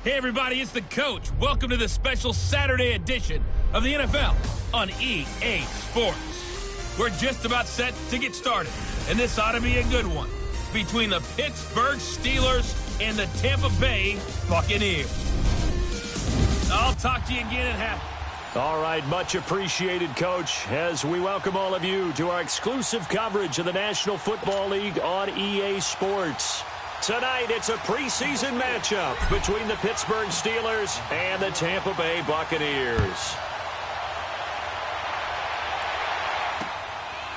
Hey everybody, it's the coach. Welcome to the special Saturday edition of the NFL on EA Sports. We're just about set to get started, and this ought to be a good one between the Pittsburgh Steelers and the Tampa Bay Buccaneers. I'll talk to you again at half. All right, much appreciated, Coach, as we welcome all of you to our exclusive coverage of the National Football League on EA Sports. Tonight, it's a preseason matchup between the Pittsburgh Steelers and the Tampa Bay Buccaneers.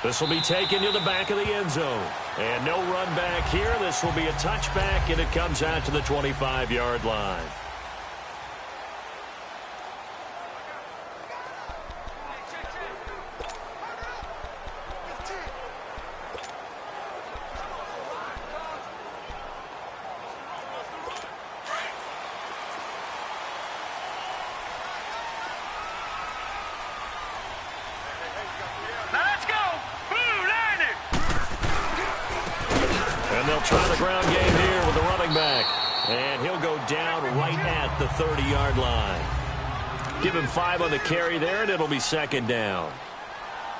This will be taken to the back of the end zone. And no run back here. This will be a touchback, and it comes out to the 25-yard line. They'll try the ground game here with the running back. And he'll go down right at the 30-yard line. Give him 5 on the carry there, and it'll be second down.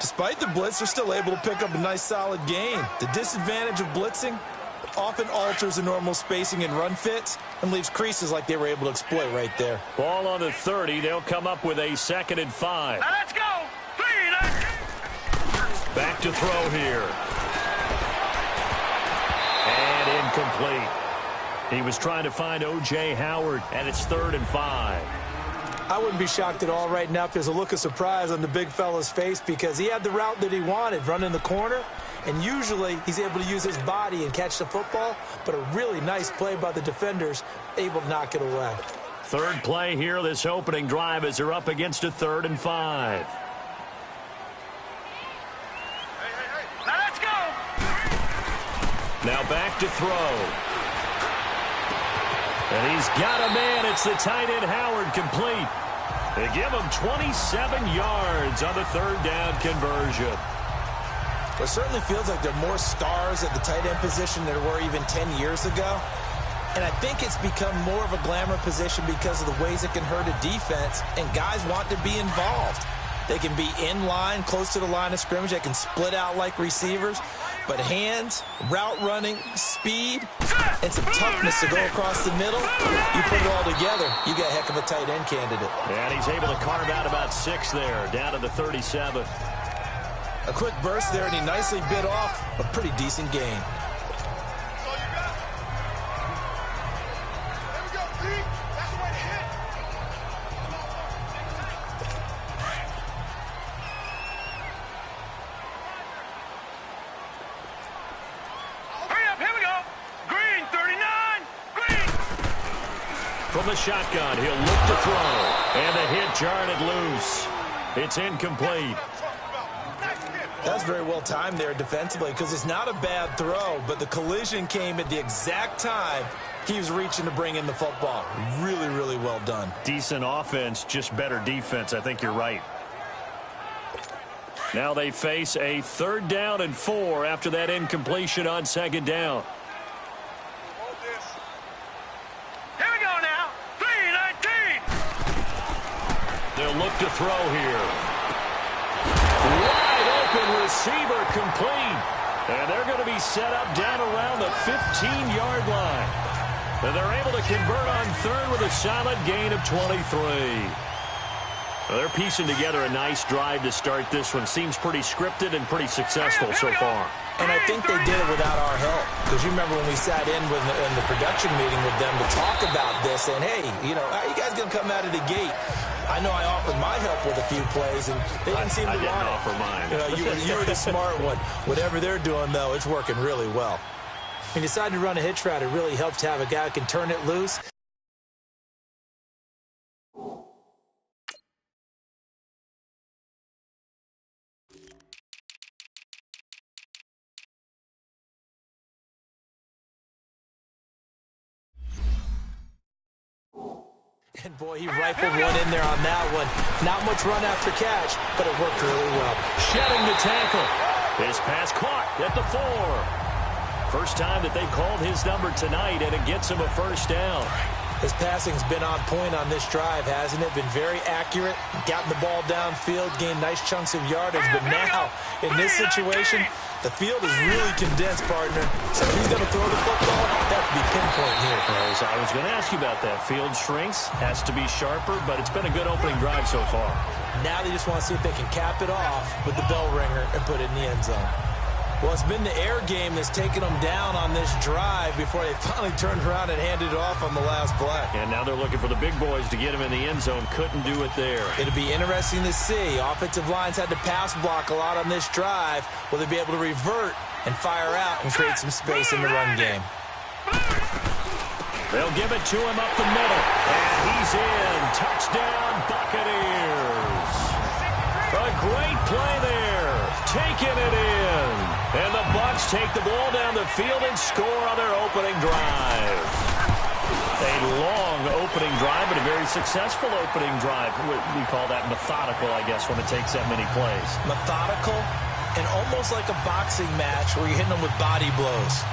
Despite the blitz, they're still able to pick up a nice, solid gain. The disadvantage of blitzing often alters the normal spacing and run fits and leaves creases like they were able to exploit right there. Ball on the 30. They'll come up with a 2nd and 5. Now let's go. 3. Back to throw here. And incomplete. He was trying to find O.J. Howard, and it's 3rd and 5. I wouldn't be shocked at all right now if there's a look of surprise on the big fella's face because he had the route that he wanted, running the corner, and usually he's able to use his body and catch the football, but a really nice play by the defenders, able to knock it away. Third play here, this opening drive, as they're up against a 3rd and 5. Now back to throw. And he's got a man. It's the tight end Howard, complete. They give him 27 yards on the 3rd down conversion. Well, it certainly feels like there are more stars at the tight end position than there were even 10 years ago. And I think it's become more of a glamour position because of the ways it can hurt a defense, and guys want to be involved. They can be in line, close to the line of scrimmage. They can split out like receivers. But hands, route running, speed, and some toughness to go across the middle, you put it all together, you got a heck of a tight end candidate. And he's able to carve out about 6 there, down to the 37. A quick burst there, and he nicely bit off a pretty decent gain. From the shotgun, he'll look to throw. And the hit jarred it loose. It's incomplete. That's very well timed there defensively because it's not a bad throw, but the collision came at the exact time he was reaching to bring in the football. Really, really well done. Decent offense, just better defense. I think you're right. Now they face a 3rd down and 4 after that incompletion on 2nd down. They'll look to throw here. Wide open receiver, complete. And they're going to be set up down around the 15-yard line. And they're able to convert on 3rd with a solid gain of 23. Well, they're piecing together a nice drive to start this one. Seems pretty scripted and pretty successful so far. And I think they did it without our help. Because you remember when we sat in the production meeting with them to talk about this, and hey, you know, how are you guys going to come out of the gate? I know I offered my help with a few plays, and they didn't seem to want it. I didn't offer mine. You know, you were the smart one. Whatever they're doing, though, it's working really well. When you decide to run a hitch route, it really helps to have a guy who can turn it loose. And, boy, he rifled one in there on that one. Not much run after catch, but it worked really well. Shedding the tackle. His pass caught at the 4. First time that they called his number tonight, and it gets him a first down. His passing's been on point on this drive, hasn't it? Been very accurate, gotten the ball downfield, gained nice chunks of yardage. But now, in this situation, the field is really condensed, partner. So if he's going to throw the football, that would be pinpoint here. Well, I was going to ask you about that. Field shrinks, has to be sharper, but it's been a good opening drive so far. Now they just want to see if they can cap it off with the bell ringer and put it in the end zone. Well, it's been the air game that's taken them down on this drive before they finally turned around and handed it off on the last play. And now they're looking for the big boys to get him in the end zone. Couldn't do it there. It'll be interesting to see. Offensive lines had to pass block a lot on this drive. Will they be able to revert and fire out and create some space in the run game? They'll give it to him up the middle. And he's in. Touchdown, Buccaneers. A great play there. Taking it in. And the Bucs take the ball down the field and score on their opening drive. A long opening drive, but a very successful opening drive. We call that methodical, I guess, when it takes that many plays. Methodical and almost like a boxing match where you're hitting them with body blows.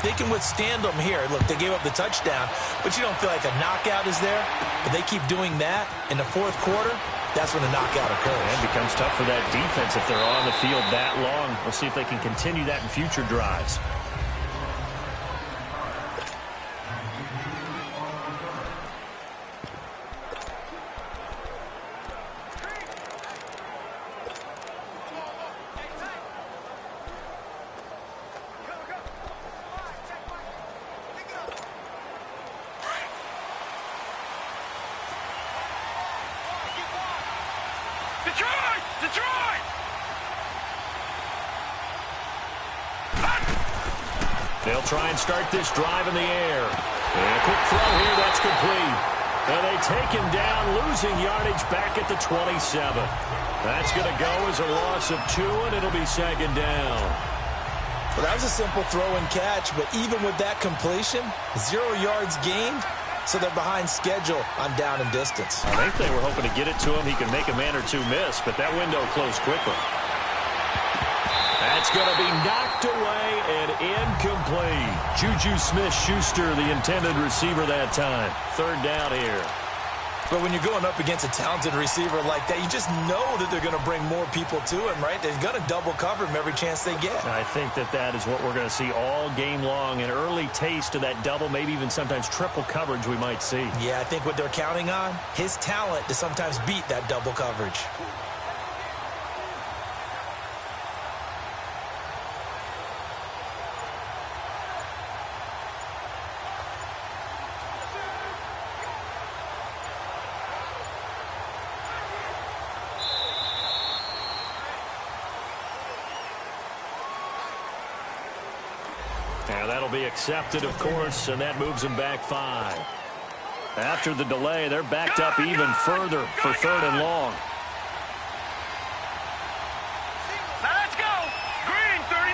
They can withstand them here. Look, they gave up the touchdown, but you don't feel like a knockout is there. But they keep doing that in the fourth quarter. That's when the knockout occurs. And it becomes tough for that defense if they're on the field that long. We'll see if they can continue that in future drives. They'll try and start this drive in the air. And a quick throw here, that's complete. And they take him down, losing yardage back at the 27. That's going to go as a loss of 2, and it'll be second down. Well, that was a simple throw and catch, but even with that completion, 0 yards gained, so they're behind schedule on down and distance. I think they were hoping to get it to him. He can make a man or two miss, but that window closed quickly. That's going to be knocked away and incomplete. Juju Smith-Schuster, the intended receiver that time. Third down here. But when you're going up against a talented receiver like that, you just know that they're going to bring more people to him, right? They're going to double cover him every chance they get. I think that is what we're going to see all game long. An early taste of that double, maybe even sometimes triple coverage we might see. Yeah, I think what they're counting on, his talent to sometimes beat that double coverage. Now that'll be accepted, of course, and that moves them back 5. After the delay, they're backed up even further for 3rd and long. Now let's go. Green 39.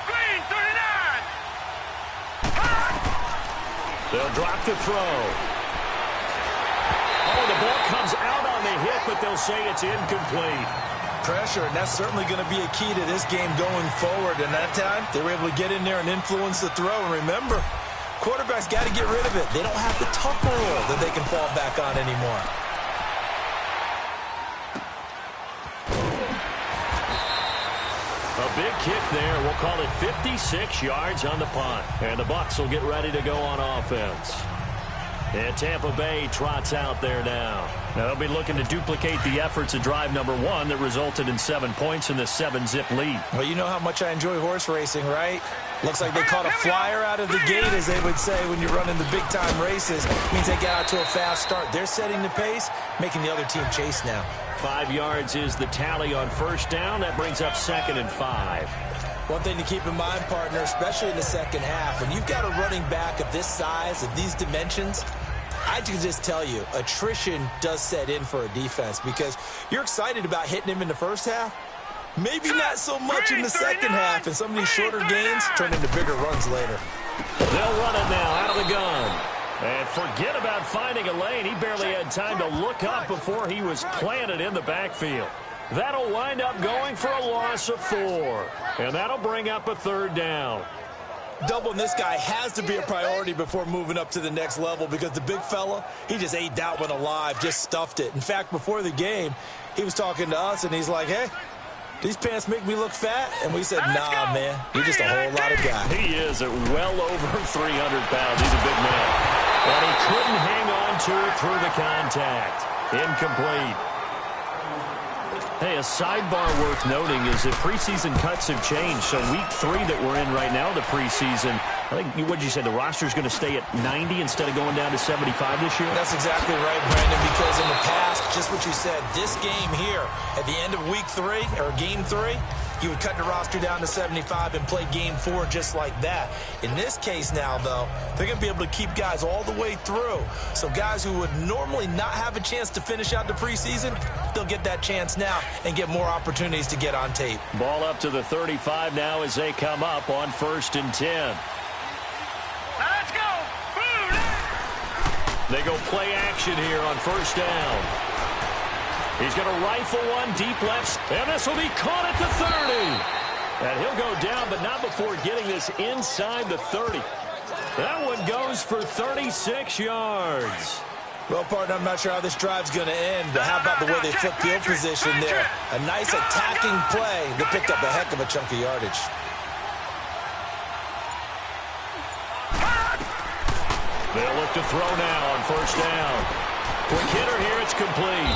Green 39. They'll drop the throw. Oh, the ball comes out on the hit, but they'll say it's incomplete. Pressure, and that's certainly going to be a key to this game going forward. And that time, they were able to get in there and influence the throw. And remember, quarterbacks got to get rid of it. They don't have the tucker roll that they can fall back on anymore. A big kick there. We'll call it 56 yards on the punt. And the Bucs will get ready to go on offense. And Tampa Bay trots out there now. Now they'll be looking to duplicate the efforts of drive number 1 that resulted in 7 points in the 7-zip lead. Well, you know how much I enjoy horse racing, right? Looks like they caught a flyer out of the gate, as they would say when you're running the big-time races. It means they get out to a fast start. They're setting the pace, making the other team chase now. 5 yards is the tally on first down. That brings up 2nd and 5. One thing to keep in mind, partner, especially in the second half, when you've got a running back of this size, of these dimensions, I can just tell you, attrition does set in for a defense because you're excited about hitting him in the first half. Maybe not so much in the second half, and some of these shorter gains turn into bigger runs later. They'll run it now out of the gun. And forget about finding a lane. He barely had time to look up before he was planted in the backfield. That'll wind up going for a loss of 4. And that'll bring up a 3rd down. Doubling this guy has to be a priority before moving up to the next level because the big fella, he just ate that one alive, just stuffed it. In fact, before the game, he was talking to us, and he's like, hey, these pants make me look fat? And we said, nah, man, you're just a whole lot of guy. He is at well over 300 pounds. He's a big man. And he couldn't hang on to it through the contact. Incomplete. Hey, a sidebar worth noting is that preseason cuts have changed. So week 3 that we're in right now, the preseason, I think, what did you say, the roster's going to stay at 90 instead of going down to 75 this year? That's exactly right, Brandon, because in the past, just what you said, this game here, at the end of week 3, or game 3, you would cut the roster down to 75 and play game 4 just like that. In this case now, though, they're going to be able to keep guys all the way through. So guys who would normally not have a chance to finish out the preseason, they'll get that chance now and get more opportunities to get on tape. Ball up to the 35 now as they come up on 1st and 10. Let's go. They go play action here on 1st down. He's going to rifle one deep left, and this will be caught at the 30. And he'll go down, but not before getting this inside the 30. That one goes for 36 yards. Well, partner, I'm not sure how this drive's going to end, but how about the way they flip field position there? A nice attacking play that picked up a heck of a chunk of yardage. They'll look to throw now on 1st down. Quick hitter here, it's complete.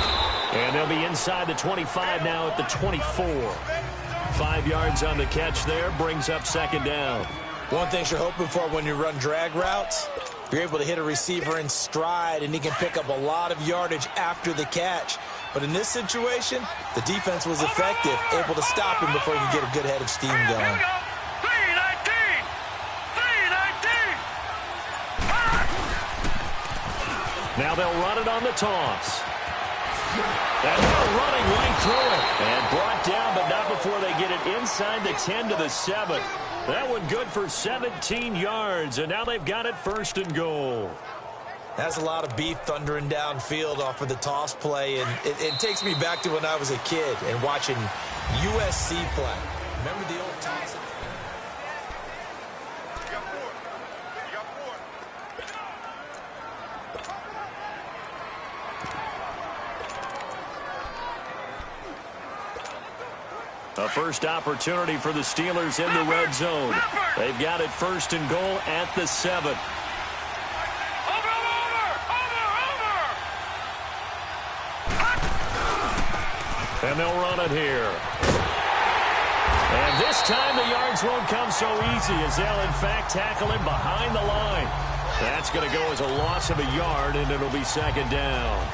And they'll be inside the 25 now at the 24. 5 yards on the catch there, brings up 2nd down. One thing you're hoping for when you run drag routes, you're able to hit a receiver in stride, and he can pick up a lot of yardage after the catch. But in this situation, the defense was effective, able to stop him before he could get a good head of steam going. 3-19. Now they'll run it on the toss. And they're running right through it. And brought down, but not before they get it inside the 10 to the 7. That one good for 17 yards. And now they've got it 1st and goal. That's a lot of beef thundering downfield off of the toss play. And it takes me back to when I was a kid and watching USC play. Remember the old toss? A first opportunity for the Steelers in the red zone. They've got it 1st and goal at the 7. And they'll run it here. And this time the yards won't come so easy as they'll in fact tackle him behind the line. That's going to go as a loss of a yard, and it'll be 2nd down.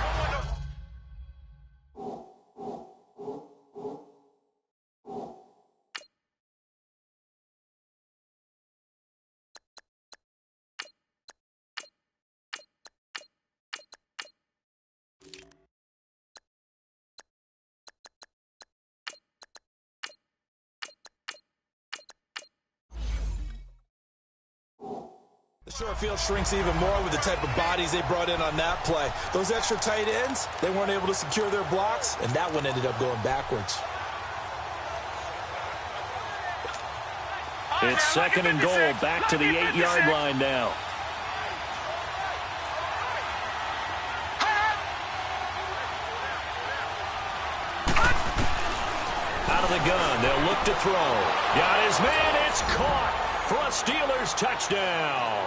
The short field shrinks even more with the type of bodies they brought in on that play. Those extra tight ends, they weren't able to secure their blocks, and that one ended up going backwards. It's 2nd and goal, back to the 8-yard line now. Out of the gun, they'll look to throw. Got his man, it's caught for a Steelers touchdown.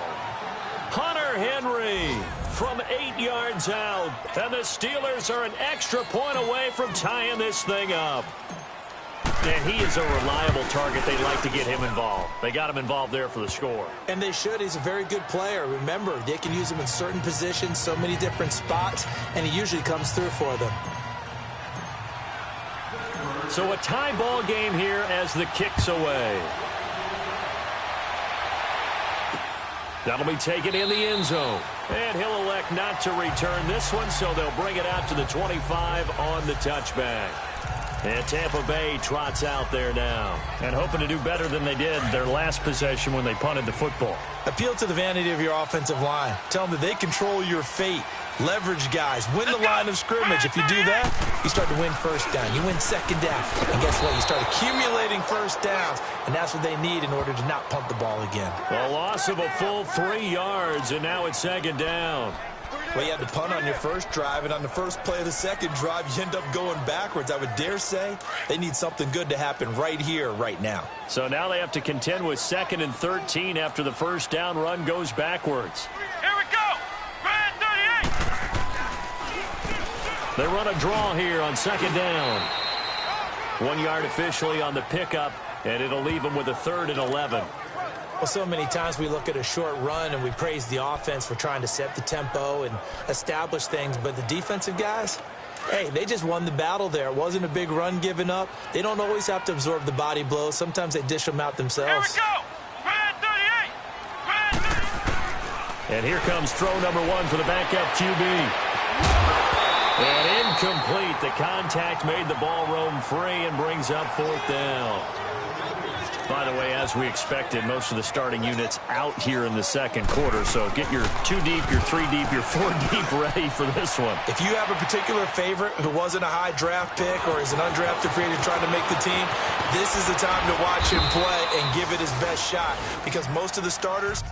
Hunter Henry from 8 yards out. And the Steelers are an extra point away from tying this thing up. And he is a reliable target. They like to get him involved. They got him involved there for the score. And they should. He's a very good player. Remember, they can use him in certain positions, so many different spots, and he usually comes through for them. So a tie ball game here as the kick's away. That'll be taken in the end zone. And he'll elect not to return this one, so they'll bring it out to the 25 on the touchback. And Tampa Bay trots out there now. And hoping to do better than they did their last possession when they punted the football. Appeal to the vanity of your offensive line. Tell them that they control your fate. Leverage guys. Win the line of scrimmage. If you do that, you start to win first down. You win second down. And guess what? You start accumulating first downs. And that's what they need in order to not punt the ball again. A loss of a full 3 yards, and now it's second down. Well, you had to punt on your first drive, and on the first play of the second drive, you end up going backwards. I would dare say they need something good to happen right here, right now. So now they have to contend with 2nd and 13 after the first down run goes backwards. Here we go. Red 38. They run a draw here on 2nd down. 1 yard officially on the pickup, and it'll leave them with a 3rd and 11. Well, so many times we look at a short run and we praise the offense for trying to set the tempo and establish things, but the defensive guys, hey, they just won the battle there. It wasn't a big run given up. They don't always have to absorb the body blows. Sometimes they dish them out themselves. Here we go. Red 38. Red 38. And here comes throw number 1 for the backup QB. And incomplete. The contact made the ball roam free and brings up 4th down. By the way, as we expected, most of the starting units out here in the second quarter. So get your 2 deep, your 3 deep, your 4 deep ready for this one. If you have a particular favorite who wasn't a high draft pick or is an undrafted free agent trying to make the team, this is the time to watch him play and give it his best shot. Because most of the starters...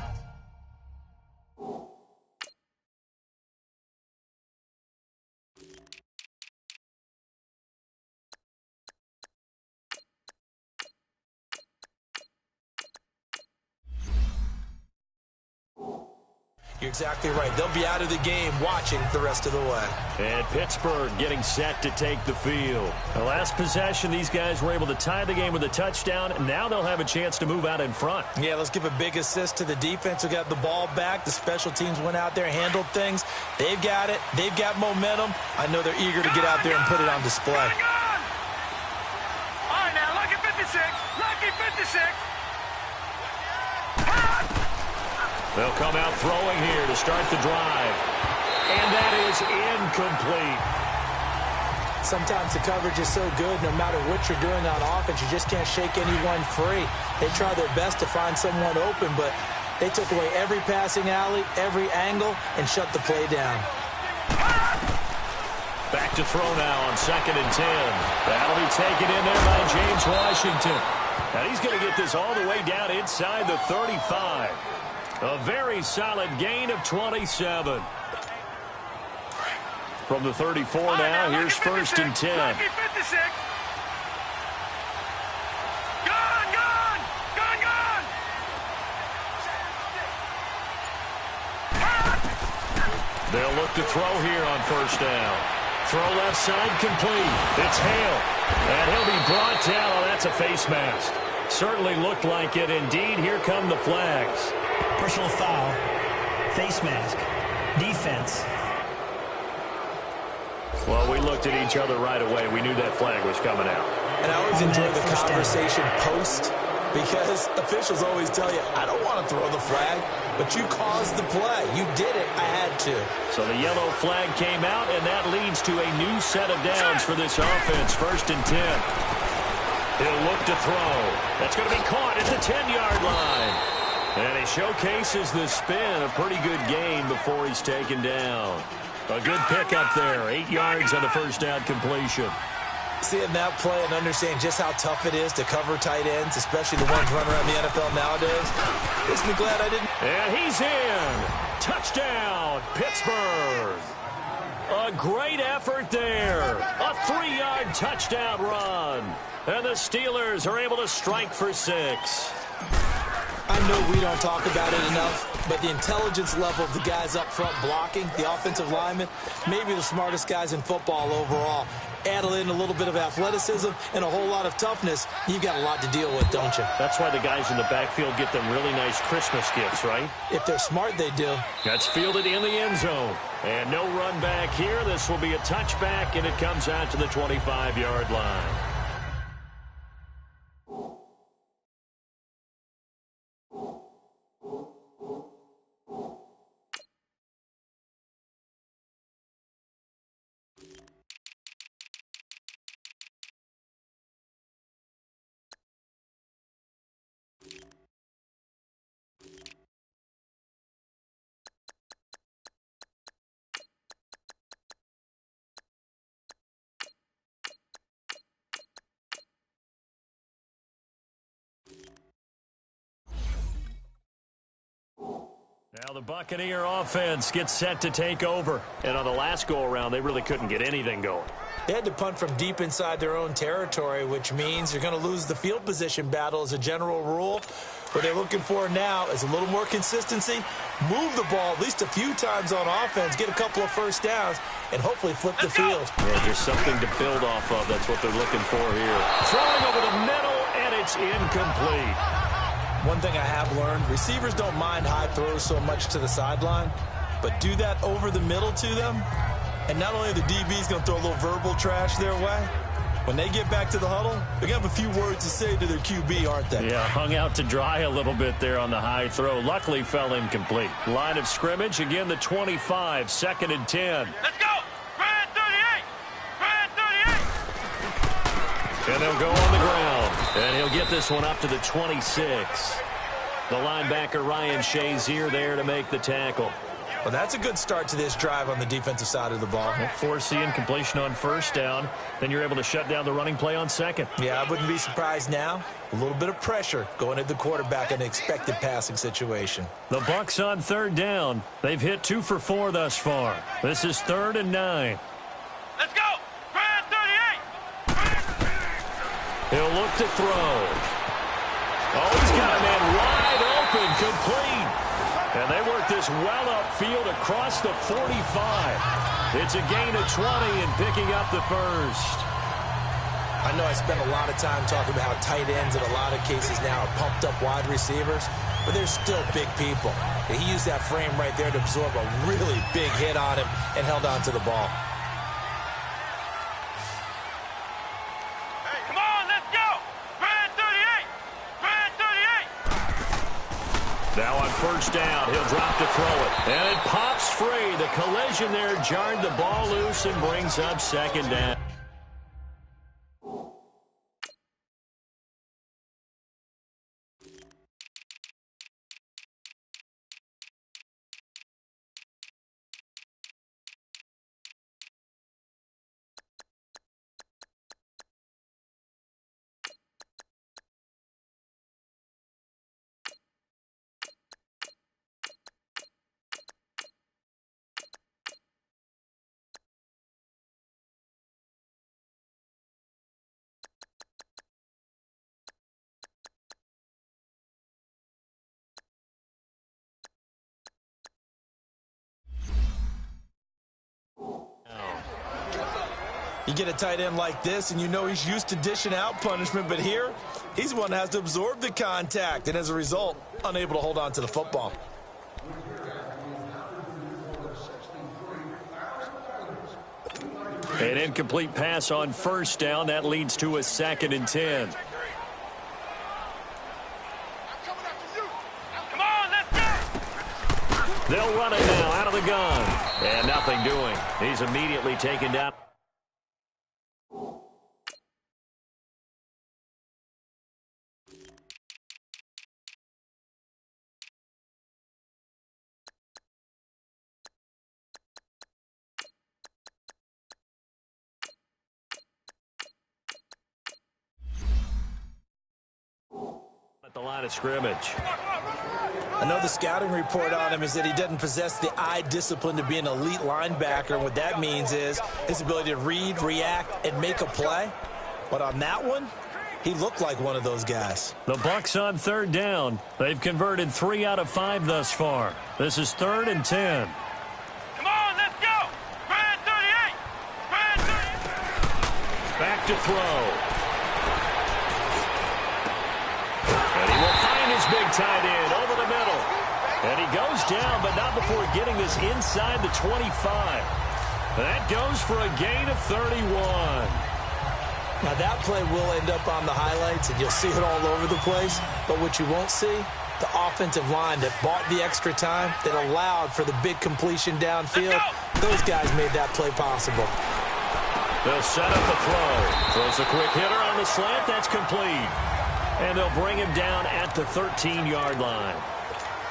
You're exactly right. They'll be out of the game watching the rest of the way. And Pittsburgh getting set to take the field. The last possession, these guys were able to tie the game with a touchdown, and now they'll have a chance to move out in front. Yeah, let's give a big assist to the defense who got the ball back. The special teams went out there, handled things. They've got it. They've got momentum. I know they're eager to get out there and put it on display. All right, now, lucky 56. Lucky 56. They'll come out throwing here to start the drive. And that is incomplete. Sometimes the coverage is so good, no matter what you're doing on offense, you just can't shake anyone free. They try their best to find someone open, but they took away every passing alley, every angle, and shut the play down. Back to throw now on 2nd and 10. That'll be taken in there by James Washington. And he's going to get this all the way down inside the 35. A very solid gain of 27. From the 34 now, here's 1st and 10. Lucky 56. Gone, gone, gone, gone. They'll look to throw here on 1st down. Throw left side complete. It's Hale. And he'll be brought down. Oh, that's a face mask. Certainly looked like it. Indeed, here come the flags. Personal foul, face mask, defense. Well, we looked at each other right away. We knew that flag was coming out. And I always enjoy the conversation post because officials always tell you, I don't want to throw the flag, but you caused the play. You did it. I had to. So the yellow flag came out, and that leads to a new set of downs for this offense. 1st and 10. He'll look to throw. That's going to be caught at the 10-yard line. And he showcases the spin. A pretty good gain before he's taken down. A good pickup there. 8 yards on the 1st down completion. Seeing that play and understanding just how tough it is to cover tight ends, especially the ones running around the NFL nowadays, makes me glad I didn't. And he's in. Touchdown, Pittsburgh. A great effort there. A 3-yard touchdown run. And the Steelers are able to strike for 6. I know we don't talk about it enough, but the intelligence level of the guys up front blocking, the offensive linemen, maybe the smartest guys in football overall. Add in a little bit of athleticism and a whole lot of toughness, you've got a lot to deal with, don't you? That's why the guys in the backfield get them really nice Christmas gifts, right? If they're smart, they do. That's fielded in the end zone. And no run back here. This will be a touchback, and it comes out to the 25-yard line. Now the Buccaneer offense gets set to take over. And on the last go-around, they really couldn't get anything going. They had to punt from deep inside their own territory, which means you're going to lose the field position battle as a general rule. What they're looking for now is a little more consistency, move the ball at least a few times on offense, get a couple of first downs, and hopefully flip the field. Yeah, there's something to build off of. That's what they're looking for here. Throwing over the middle, and it's incomplete. One thing I have learned, receivers don't mind high throws so much to the sideline, but do that over the middle to them, and not only are the DBs going to throw a little verbal trash their way, when they get back to the huddle, they're going to have a few words to say to their QB, aren't they? Yeah, hung out to dry a little bit there on the high throw. Luckily fell incomplete. Line of scrimmage, again the 25, 2nd and 10. Let's go! Brad 38! Brad 38! And they'll go on the ground. And he'll get this one up to the 26. The linebacker, Ryan Shazier, there to make the tackle. Well, that's a good start to this drive on the defensive side of the ball. Force the incompletion on first down. Then you're able to shut down the running play on second. Yeah, I wouldn't be surprised now. A little bit of pressure going at the quarterback in an expected passing situation. The Bucs on 3rd down. They've hit 2 for 4 thus far. This is 3rd and 9. Let's go! Brad 38! He'll look to throw. Oh, he's got a man wide open, complete. And they work this well upfield across the 45. It's a gain of 20 and picking up the first. I know I spent a lot of time talking about how tight ends in a lot of cases now are pumped up wide receivers, but they're still big people. And he used that frame right there to absorb a really big hit on him and held on to the ball. Hey, come on, let's go! Brad 38! Brad 38! Now on first down, he'll drop to throw it. And it pops free. The collision there jarred the ball loose and brings up 2nd down. You get a tight end like this, and you know he's used to dishing out punishment, but here, he's the one that has to absorb the contact, and as a result, unable to hold on to the football. An incomplete pass on first down. That leads to a 2nd and 10. Come on, let's go! They'll run it now out of the gun. And nothing doing. He's immediately taken down. At the line of scrimmage. I know the scouting report on him is that he doesn't possess the eye discipline to be an elite linebacker. And what that means is his ability to read, react, and make a play. But on that one, he looked like one of those guys. The Bucs on 3rd down. They've converted 3 out of 5 thus far. This is 3rd and 10. Come on, let's go! Brad 38! Brad 38! Back to throw. And he will find his big tight end over the middle. And he goes down, but not before getting this inside the 25. That goes for a gain of 31. Now, that play will end up on the highlights, and you'll see it all over the place. But what you won't see, the offensive line that bought the extra time, that allowed for the big completion downfield, those guys made that play possible. They'll set up the throw. Throws a quick hitter on the slant. That's complete. And they'll bring him down at the 13-yard line.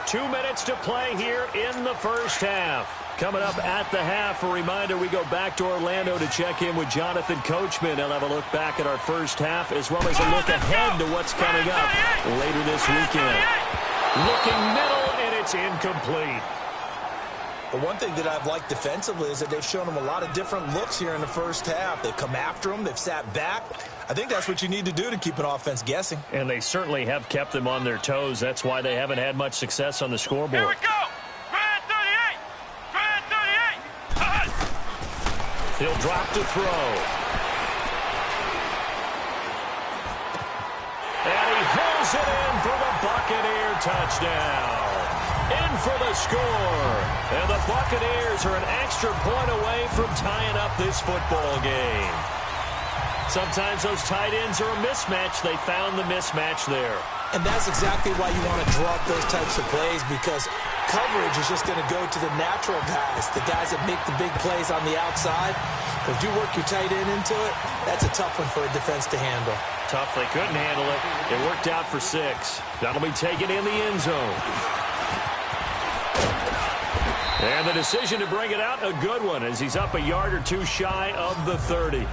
2 minutes to play here in the first half. Coming up at the half, a reminder, we go back to Orlando to check in with Jonathan Coachman. He'll have a look back at our first half as well as a look ahead to what's coming up later this weekend. Looking middle, and It's incomplete. The one thing that I've liked defensively is that they've shown them a lot of different looks here in the first half. They've come after them. They've sat back. I think that's what you need to do to keep an offense guessing. And they certainly have kept them on their toes. That's why they haven't had much success on the scoreboard. Here we go. Grand 38. Grand 38. He'll drop to throw. And he hauls it in for the Buccaneer touchdown. In for the score. And the Buccaneers are an extra point away from tying up this football game. Sometimes those tight ends are a mismatch. They found the mismatch there. And that's exactly why you want to draw up those types of plays, because coverage is just going to go to the natural guys, the guys that make the big plays on the outside. But if you work your tight end into it, that's a tough one for a defense to handle. Tough. They couldn't handle it. It worked out for 6. That'll be taken in the end zone. And the decision to bring it out, a good one, as he's up a yard or two shy of the 30.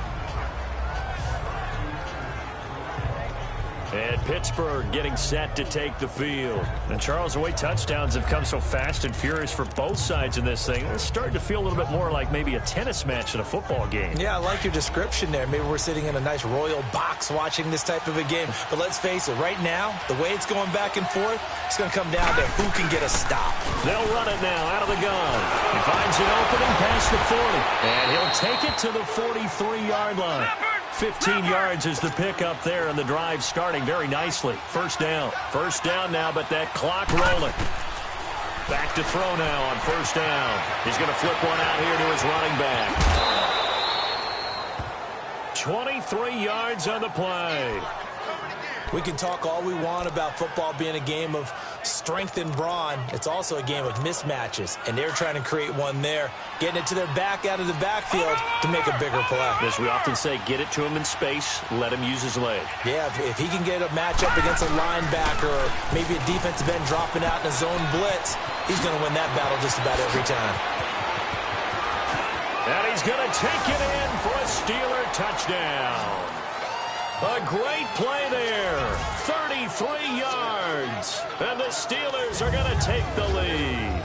And Pittsburgh getting set to take the field. And Charles, the way touchdowns have come so fast and furious for both sides in this thing, it's starting to feel a little bit more like maybe a tennis match in a football game. Yeah, I like your description there. Maybe we're sitting in a nice royal box watching this type of a game. But let's face it, right now, the way it's going back and forth, it's going to come down to who can get a stop. They'll run it now out of the gun. He finds an opening past the 40. And he'll take it to the 43-yard line. 15 yards is the pickup there, and the drive starting very nicely. First down. First down now, but that clock rolling. Back to throw now on first down. He's going to flip one out here to his running back. 23 yards on the play. We can talk all we want about football being a game of strength and brawn. It's also a game of mismatches, and they're trying to create one there, getting it to their back out of the backfield to make a bigger play. As we often say, get it to him in space, let him use his leg. Yeah, if he can get a matchup against a linebacker or maybe a defensive end dropping out in a zone blitz, he's going to win that battle just about every time. And he's going to take it in for a Steeler touchdown. A great play there. 33 yards. And the Steelers are going to take the lead.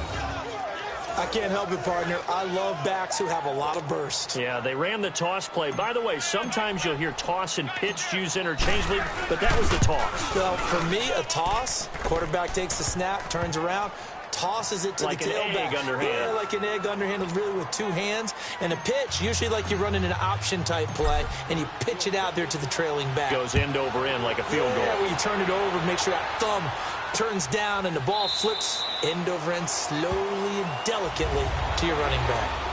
I can't help it, partner. I love backs who have a lot of burst. Yeah, they ran the toss play. By the way, sometimes you'll hear toss and pitch used interchangeably, but that was the toss. Well, for me, a toss, quarterback takes the snap, turns around, tosses it to like the tailback. Like an egg underhand. Yeah, like an egg underhand, really with 2 hands. And a pitch, usually like you're running an option-type play, and you pitch it out there to the trailing back. Goes end over end like a field goal. Yeah, where you turn it over, make sure that thumb turns down, and the ball flips end over end slowly and delicately to your running back.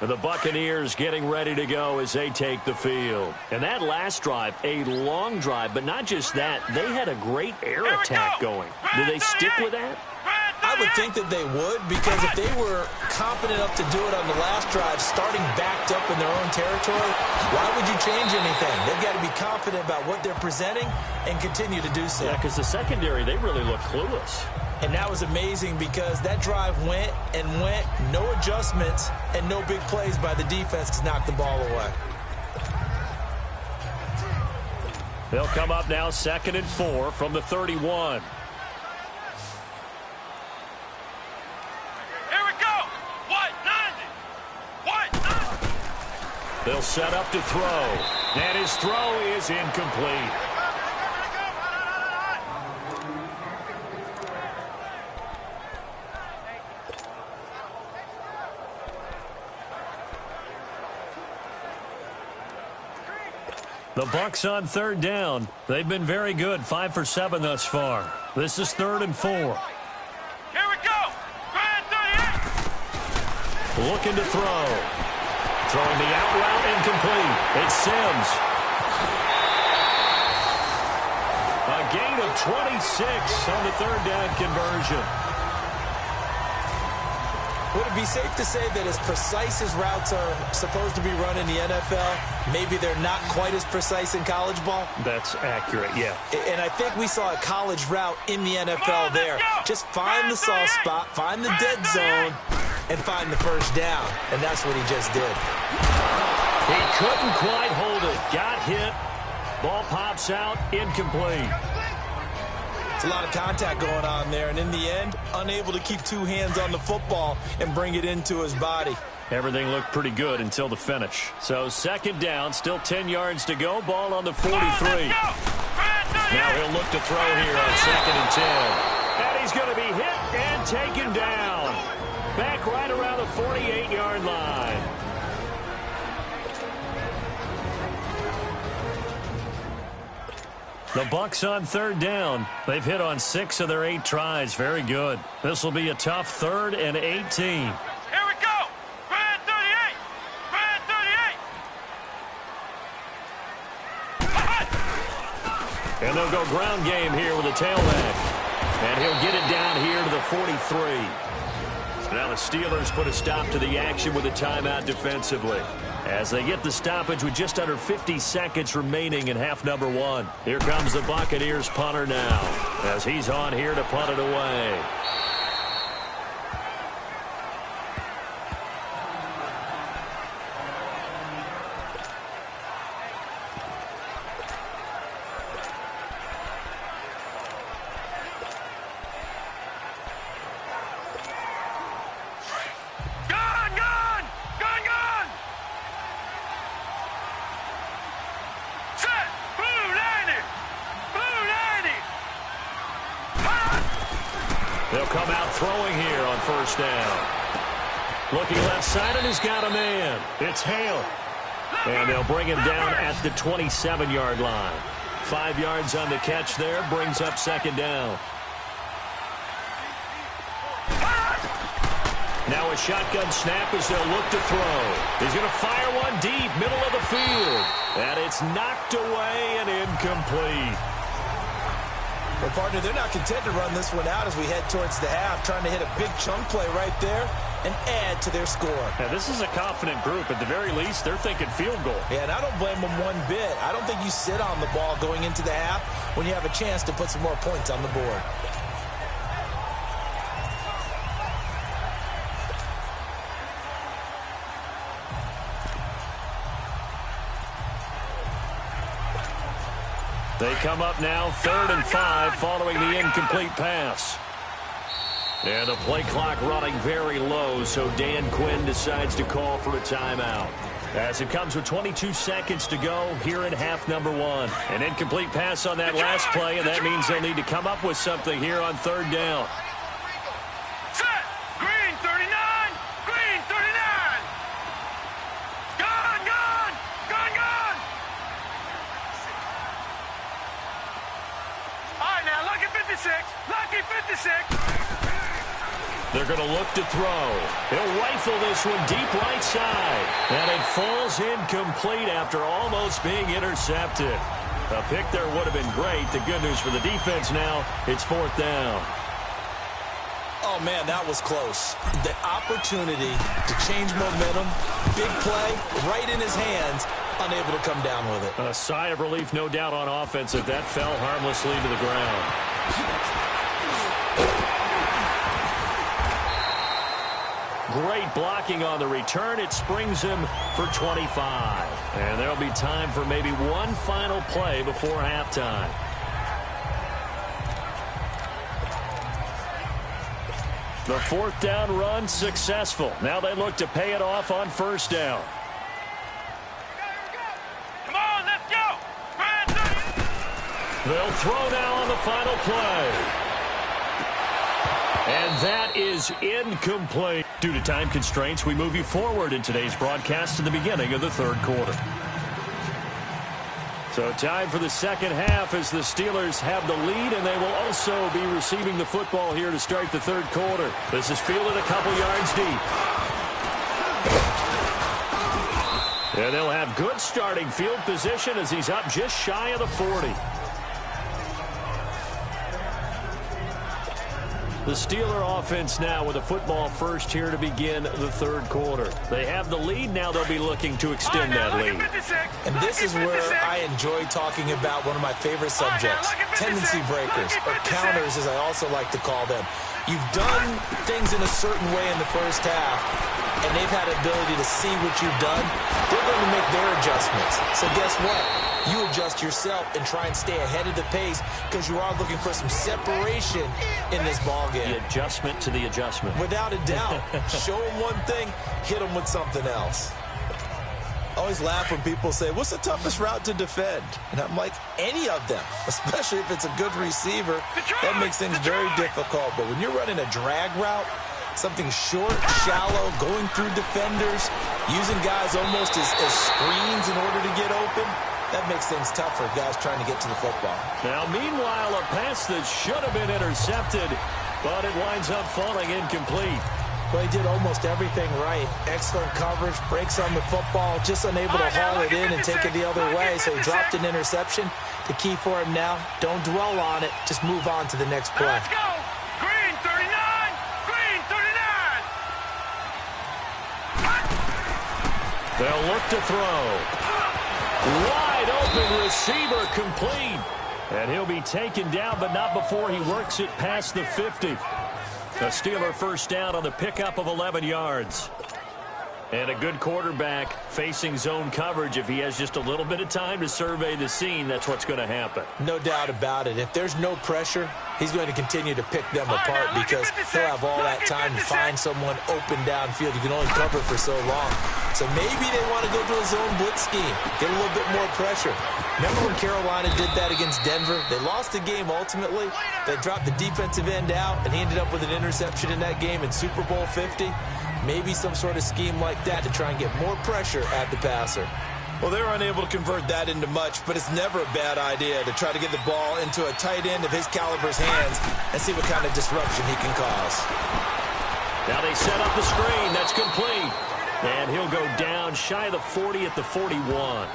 The Buccaneers getting ready to go as they take the field. And that last drive, a long drive, but not just that. They had a great air attack going. Do they stick with that? I would think that they would, because if they were competent enough to do it on the last drive, starting backed up in their own territory, why would you change anything? They've got to be confident about what they're presenting and continue to do so. Yeah, because the secondary, they really look clueless. And that was amazing, because that drive went and went, no adjustments, and no big plays by the defense to knock the ball away. They'll come up now 2nd and 4 from the 31. Here we go. White 90. White 90. They'll set up to throw. And his throw is incomplete. The Bucs on 3rd down. They've been very good, 5 for 7 thus far. This is 3rd and 4. Here we go. Grand 38. Looking to throw. Throwing the out route incomplete. It's Sims. A gain of 26 on the 3rd down conversion. Would it be safe to say that as precise as routes are supposed to be run in the NFL, maybe they're not quite as precise in college ball? That's accurate, yeah. And I think we saw a college route in the NFL there. Just find the soft spot, find the dead zone, and find the first down, and that's what he just did. He couldn't quite hold it. Got hit. Ball pops out, incomplete. It's a lot of contact going on there, and in the end, unable to keep two hands on the football and bring it into his body. Everything looked pretty good until the finish. So second down, still 10 yards to go. Ball on the 43. Now he'll look to throw here on 2nd and 10. And he's going to be hit and taken down. Back right around the 48-yard line. The Bucs on 3rd down. They've hit on 6 of their 8 tries. Very good. This will be a tough 3rd and 18. Here we go. Brad 38. Brad 38. And they'll go ground game here with a tailback. And he'll get it down here to the 43. Now the Steelers put a stop to the action with a timeout defensively, as they get the stoppage with just under 50 seconds remaining in half number 1. Here comes the Buccaneers punter now, as he's on here to punt it away. They'll come out throwing here on 1st down. Looking left side, and he's got a man. It's Hale. And they'll bring him down at the 27-yard line. 5 yards on the catch there, brings up 2nd down. Now a shotgun snap as they'll look to throw. He's going to fire one deep, middle of the field. And it's knocked away and incomplete. Well, partner, they're not content to run this one out as we head towards the half, trying to hit a big chunk play right there and add to their score. Now, this is a confident group. At the very least, they're thinking field goal. Yeah, and I don't blame them one bit. I don't think you sit on the ball going into the half when you have a chance to put some more points on the board. They come up now 3rd and 5 following the incomplete pass. And the play clock running very low, so Dan Quinn decides to call for a timeout. As it comes with 22 seconds to go here in half number 1. An incomplete pass on that last play, and that means they'll need to come up with something here on 3rd down. Set. Green 39. Green 39. Gone, gone. Gone, gone. All right, now, lucky 56. Lucky 56. They're going to look to throw. He'll rifle this one deep right side. And it falls incomplete after almost being intercepted. A pick there would have been great. The good news for the defense now, it's 4th down. Oh, man, that was close. The opportunity to change momentum, big play, right in his hands, unable to come down with it. A sigh of relief, no doubt, on offense if that fell harmlessly to the ground. Great blocking on the return. It springs him for 25. And there'll be time for maybe one final play before halftime. The 4th down run successful. Now they look to pay it off on 1st down. Come on, let's go. They'll throw now on the final play. And that is incomplete. Due to time constraints, we move you forward in today's broadcast to the beginning of the 3rd quarter. So time for the 2nd half as the Steelers have the lead, and they will also be receiving the football here to start the 3rd quarter. This is fielded a couple yards deep. And they'll have good starting field position as he's up just shy of the 40. The Steeler offense now with a football first here to begin the third quarter. They have the lead. Now they'll be looking to extend that lead. And this is where I enjoy talking about one of my favorite subjects, tendency breakers, or counters as I also like to call them. You've done things in a certain way in the first half, and they've had the ability to see what you've done. They're going to make their adjustments. So guess what? You adjust yourself and try and stay ahead of the pace because you are looking for some separation in this ballgame. The adjustment to the adjustment. Without a doubt. Show them one thing, hit them with something else. I always laugh when people say, what's the toughest route to defend? And I'm like, any of them, especially if it's a good receiver. That makes things very difficult. But when you're running a drag route, something short, shallow, going through defenders, using guys almost as screens in order to get open, that makes things tough for guys trying to get to the football. Now, meanwhile, a pass that should have been intercepted, but it winds up falling incomplete. Well, he did almost everything right. Excellent coverage, breaks on the football, just unable to haul it in and take it the other way, so he dropped an interception. The key for him now, don't dwell on it, just move on to the next play. Let's go! Green 39! Green 39! They'll look to throw. Wide open receiver complete. And he'll be taken down, but not before he works it past the 50. A Steeler first down on the pickup of 11 yards. And a good quarterback facing zone coverage. If he has just a little bit of time to survey the scene, that's what's going to happen. No doubt about it. If there's no pressure, he's going to continue to pick them apart because he'll have all that time to find someone open downfield. You can only cover for so long. So maybe they want to go to a zone blitz scheme, get a little bit more pressure. Remember when Carolina did that against Denver? They lost the game ultimately. They dropped the defensive end out, and he ended up with an interception in that game in Super Bowl 50. Maybe some sort of scheme like that to try and get more pressure at the passer. Well, they were unable to convert that into much, but it's never a bad idea to try to get the ball into a tight end of his caliber's hands and see what kind of disruption he can cause. Now they set up the screen. That's complete. And he'll go down shy of the 40 at the 41.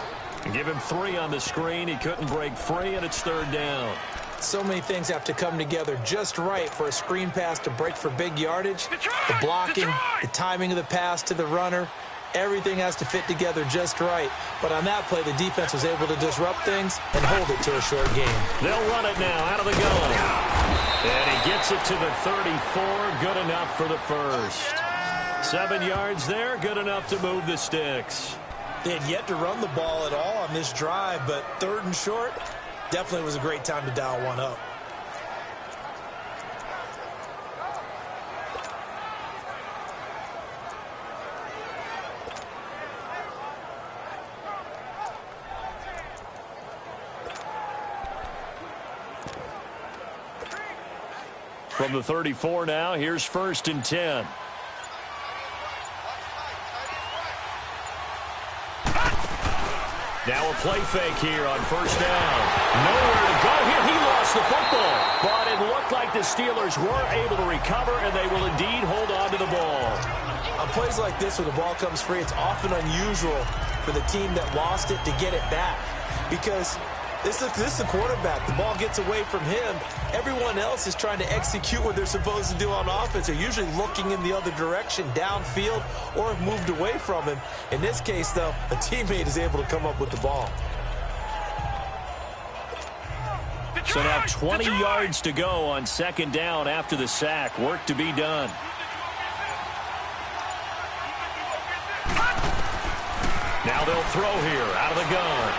And give him 3 on the screen. He couldn't break free, and it's third down. So many things have to come together just right for a screen pass to break for big yardage. The blocking, the timing of the pass to the runner, everything has to fit together just right. But on that play, the defense was able to disrupt things and hold it to a short game. They'll run it now out of the gun. And he gets it to the 34. Good enough for the first. 7 yards there. Good enough to move the sticks. They had yet to run the ball at all on this drive, but third and short, definitely was a great time to dial one up. From the 34 now, here's first and 10. Now a play fake here on first down. Nowhere to go here. He lost the football. But it looked like the Steelers were able to recover, and they will indeed hold on to the ball. On plays like this where the ball comes free, it's often unusual for the team that lost it to get it back. Because this is the quarterback. The ball gets away from him. Everyone else is trying to execute what they're supposed to do on offense. They're usually looking in the other direction, downfield, or have moved away from him. In this case, though, a teammate is able to come up with the ball. So now 20 yards to go on second down after the sack. Work to be done. Now they'll throw here out of the gun.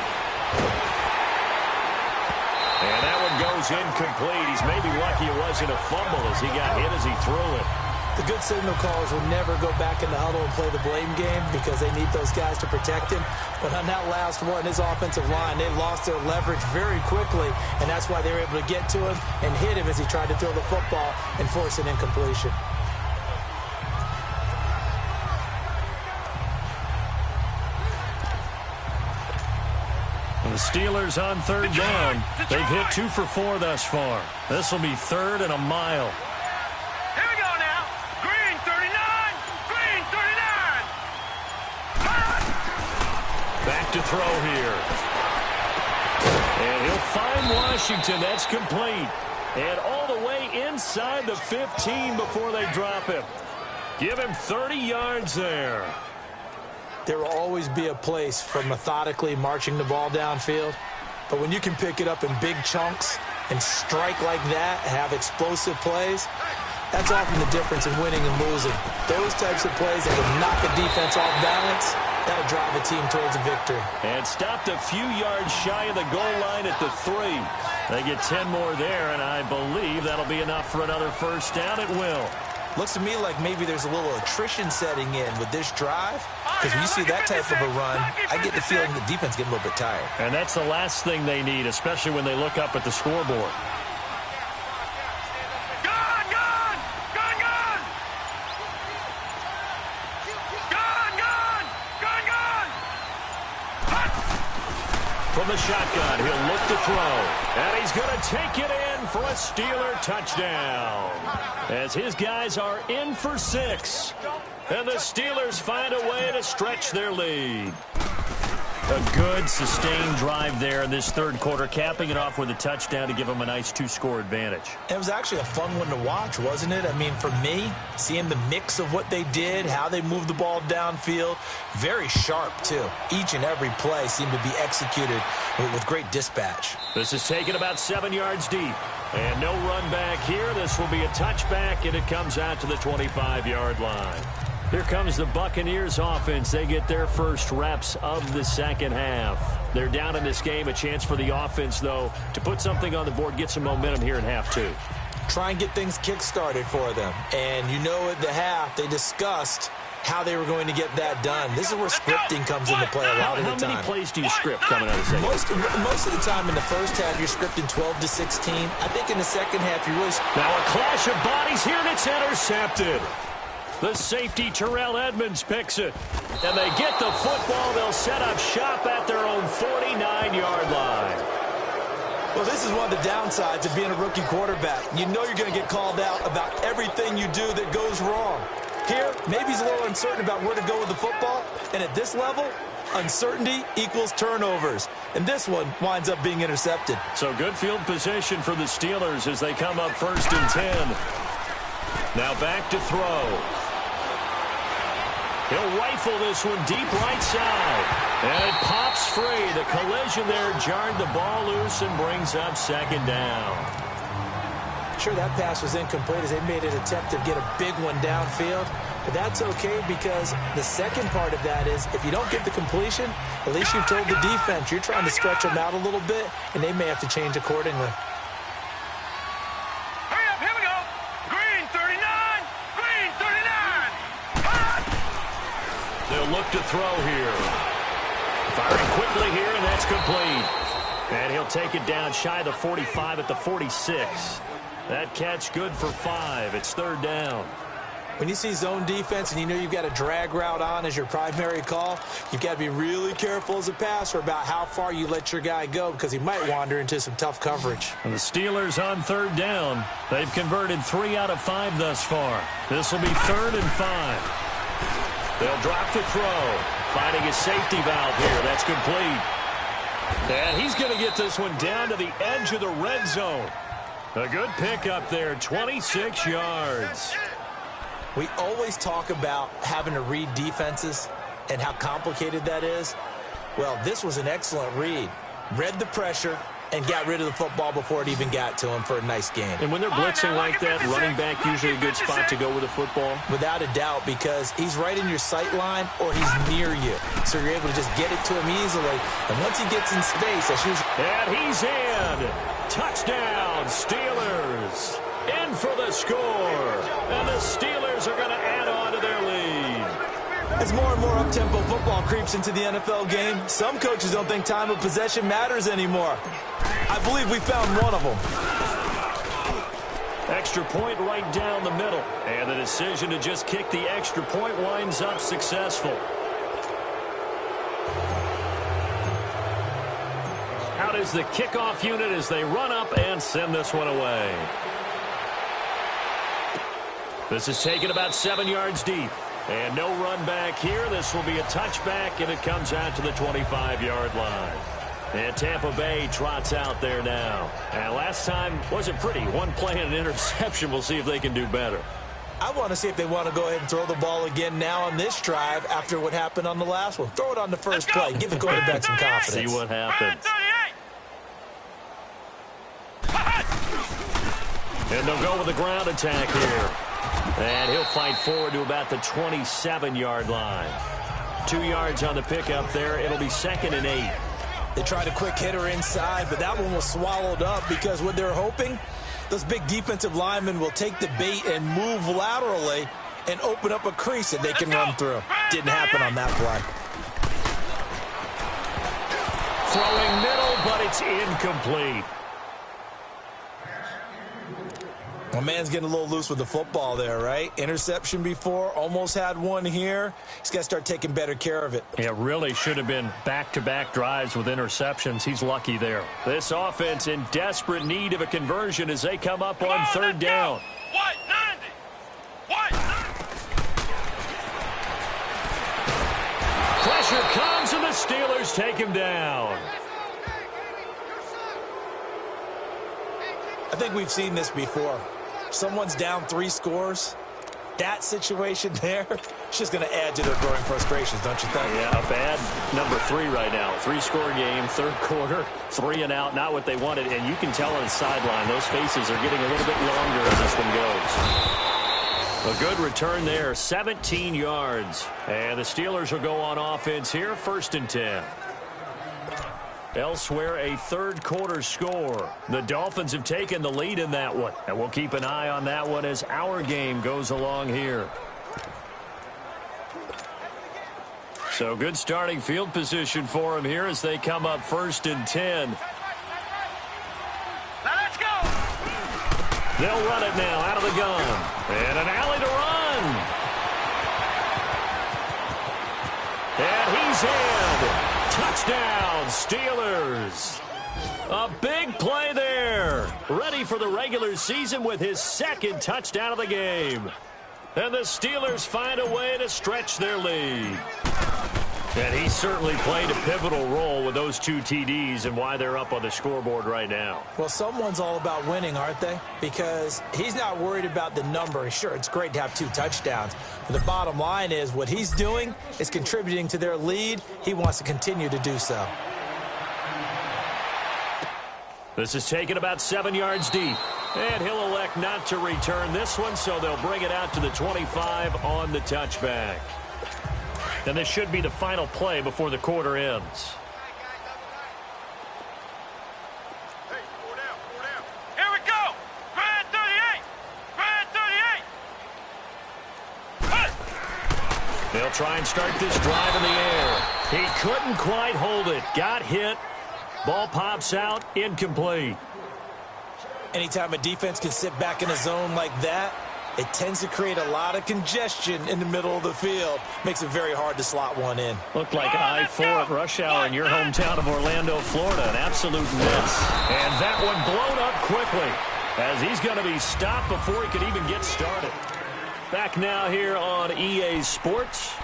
And that one goes incomplete. He's maybe lucky it wasn't a fumble as he got hit as he threw it. The good signal callers will never go back in the huddle and play the blame game because they need those guys to protect him. But on that last one, his offensive line, they lost their leverage very quickly, and that's why they were able to get to him and hit him as he tried to throw the football and force an incompletion. The Steelers on third down. They've hit 2 for 4 thus far. This will be third and a mile. Here we go now. Green 39. Green 39. Back to throw here. And he'll find Washington. That's complete. And all the way inside the 15 before they drop him. Give him 30 yards there. There will always be a place for methodically marching the ball downfield. But when you can pick it up in big chunks and strike like that, have explosive plays, that's often the difference in winning and losing. Those types of plays that will knock a defense off balance, that'll drive a team towards a victory. And stopped a few yards shy of the goal line at the 3. They get 10 more there, and I believe that'll be enough for another first down. It will. Looks to me like maybe there's a little attrition setting in with this drive, because when you see that type of a run, I get the feeling the defense getting a little bit tired. And that's the last thing they need, especially when they look up at the scoreboard. From the shotgun, he'll look to throw. And he's going to take it in for a Steeler touchdown. As his guys are in for 6. And the Steelers find a way to stretch their lead. A good, sustained drive there in this third quarter, capping it off with a touchdown to give them a nice 2-score advantage. It was actually a fun one to watch, wasn't it? I mean, for me, seeing the mix of what they did, how they moved the ball downfield, very sharp, too. Each and every play seemed to be executed with great dispatch. This is taken about 7 yards deep. And no run back here. This will be a touchback, and it comes out to the 25-yard line. Here comes the Buccaneers offense. They get their first reps of the second half. They're down in this game. A chance for the offense, though, to put something on the board, get some momentum here in half 2. Try and get things kick-started for them. And you know at the half, they discussed how they were going to get that done. This is where scripting comes into play a lot of the time. How many plays do you script coming out of the second? Most of the time in the first half, you're scripting 12 to 16. I think in the second half, you really... Now a clash of bodies here, and it's intercepted. The safety, Terrell Edmonds, picks it. And they get the football. They'll set up shop at their own 49-yard line. Well, this is one of the downsides of being a rookie quarterback. You know you're going to get called out about everything you do that goes wrong. Here, maybe he's a little uncertain about where to go with the football. And at this level, uncertainty equals turnovers. And this one winds up being intercepted. So good field position for the Steelers as they come up 1st and 10. Now back to throw. He'll rifle this one deep right side. And it pops free. The collision there jarred the ball loose and brings up 2nd down. Sure, that pass was incomplete as they made an attempt to get a big one downfield. But that's okay because the second part of that is if you don't get the completion, at least you've told the defense you're trying to stretch them out a little bit, and they may have to change accordingly. Hurry up, here we go. Green 39, green 39. Hot. They'll look to throw here. Firing quickly here, and that's complete. And he'll take it down shy of the 45 at the 46. That catch good for 5. It's 3rd down. When you see zone defense and you know you've got a drag route on as your primary call, you've got to be really careful as a passer about how far you let your guy go because he might wander into some tough coverage. And the Steelers on 3rd down. They've converted 3 out of 5 thus far. This will be 3rd and 5. They'll drop to throw. Finding a safety valve here. That's complete. And he's going to get this one down to the edge of the red zone. A good pickup there, 26 yards. We always talk about having to read defenses and how complicated that is. Well, this was an excellent read. Read the pressure and got rid of the football before it even got to him for a nice game. And when they're blitzing like that, running back usually a good spot to go with the football? Without a doubt, because he's right in your sight line or he's near you. So you're able to just get it to him easily. And once he gets in space, that's usually... And he's in. Touchdown, Steelers. In for the score. And the Steelers are going to add on to their lead. As more and more up-tempo football creeps into the NFL game, some coaches don't think time of possession matters anymore. I believe we found one of them. Extra point right down the middle. And the decision to just kick the extra point winds up successful. Out is the kickoff unit as they run up and send this one away. This is taken about 7 yards deep. And no run back here. This will be a touchback, and it comes out to the 25-yard line. And Tampa Bay trots out there now. And last time wasn't pretty. One play and an interception. We'll see if they can do better. I want to see if they want to go ahead and throw the ball again now on this drive after what happened on the last one. Throw it on the first play. Give the quarterback some confidence. See what happens. And they'll go with the ground attack here. And he'll fight forward to about the 27-yard line. 2 yards on the pickup there. It'll be 2nd and 8. They tried a quick hitter inside, but that one was swallowed up because what they're hoping, those big defensive linemen will take the bait and move laterally and open up a crease that they can run through. Didn't happen on that play. Throwing middle, but it's incomplete. My man's getting a little loose with the football there, right? Interception before, almost had one here. He's got to start taking better care of it. It really should have been back-to-back drives with interceptions. He's lucky there. This offense in desperate need of a conversion as they come up on 3rd down. What? 90. What? Pressure comes and the Steelers take him down. I think we've seen this before. Someone's down 3 scores. That situation there, it's just going to add to their growing frustrations, don't you think? Yeah, a bad number 3 right now. 3-score game, 3rd quarter, 3 and out, not what they wanted. And you can tell on the sideline, those faces are getting a little bit longer as this one goes. A good return there, 17 yards. And the Steelers will go on offense here, 1st and 10. Elsewhere, a 3rd quarter score. The Dolphins have taken the lead in that one. And we'll keep an eye on that one as our game goes along here. So good starting field position for them here as they come up 1st and 10. Now let's go. They'll run it now out of the gun. And an alley to run. And he's in. Touchdown, Steelers. A big play there. Ready for the regular season with his 2nd touchdown of the game. And the Steelers find a way to stretch their lead. And he certainly played a pivotal role with those 2 TDs and why they're up on the scoreboard right now. Well, someone's all about winning, aren't they? Because he's not worried about the number. Sure, it's great to have 2 touchdowns. But the bottom line is what he's doing is contributing to their lead. He wants to continue to do so. This is taken about 7 yards deep. And he'll elect not to return this one, so they'll bring it out to the 25 on the touchback. And this should be the final play before the quarter ends. Hey, 4 down, 4 down. Here we go. Grand 38. Grand 38. They'll try and start this drive in the air. He couldn't quite hold it. Got hit. Ball pops out. Incomplete. Anytime a defense can sit back in a zone like that, it tends to create a lot of congestion in the middle of the field. Makes it very hard to slot one in. Looked like I-4 at rush hour in your hometown of Orlando, Florida. An absolute mess. And that one blown up quickly as he's going to be stopped before he could even get started. Back now here on EA Sports.